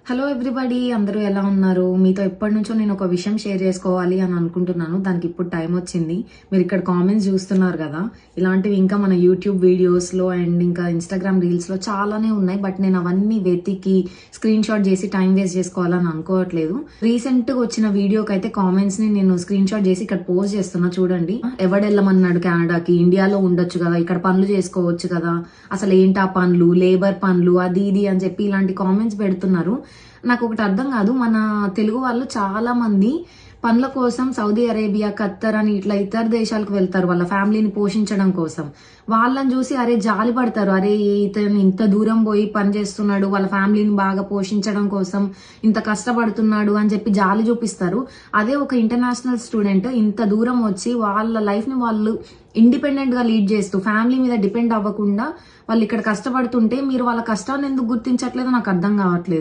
Hello everybody, అందరూ ఎలా ఉన్నారు? మీతో ఎప్పటి నుంచో నేను ఒక విషయం షేర్ చేసుకోవాలి అని అనుకుంటున్నాను. దానికి ఇప్పుడు టైం వచ్చింది. మీరు ఇక్కడ కామెంట్స్ చూస్తున్నారు కదా, ఇలాంటివి ఇంకా మన యూట్యూబ్ వీడియోస్లో అండ్ ఇంకా ఇన్స్టాగ్రామ్ రీల్స్లో చాలానే ఉన్నాయి. బట్ నేను అవన్నీ వెతికి స్క్రీన్ షాట్ చేసి టైం వేస్ట్ చేసుకోవాలని అనుకోవట్లేదు. రీసెంట్గా వచ్చిన వీడియోకి అయితే కామెంట్స్ని నేను స్క్రీన్ షాట్ చేసి ఇక్కడ పోస్ట్ చేస్తున్నా. చూడండి, ఎవడెళ్ళమన్నాడు కెనడాకి? ఇండియాలో ఉండొచ్చు కదా, ఇక్కడ పనులు చేసుకోవచ్చు కదా, అసలు ఏంటా పనులు, లేబర్ పనులు, అది ఇది అని చెప్పి ఇలాంటి కామెంట్స్ పెడుతున్నారు. నాకు ఒకటి అర్థం కాదు, మన తెలుగు వాళ్ళు చాలా మంది పనుల కోసం సౌదీ అరేబియా, ఖత్తర్ అని ఇట్లా ఇతర దేశాలకు వెళ్తారు వాళ్ళ ఫ్యామిలీని పోషించడం కోసం. వాళ్ళని చూసి అరే జాలి పడతారు, అరే ఇతను ఇంత దూరం పోయి పని చేస్తున్నాడు వాళ్ళ ఫ్యామిలీని బాగా పోషించడం కోసం, ఇంత కష్టపడుతున్నాడు అని చెప్పి జాలి చూపిస్తారు. అదే ఒక ఇంటర్నేషనల్ స్టూడెంట్ ఇంత దూరం వచ్చి వాళ్ళ లైఫ్ ని వాళ్ళు ఇండిపెండెంట్ గా లీడ్ చేస్తూ ఫ్యామిలీ మీద డిపెండ్ అవ్వకుండా వాళ్ళు ఇక్కడ కష్టపడుతుంటే మీరు వాళ్ళ కష్టాన్ని ఎందుకు గుర్తించట్లేదో నాకు అర్థం కావట్లేదు.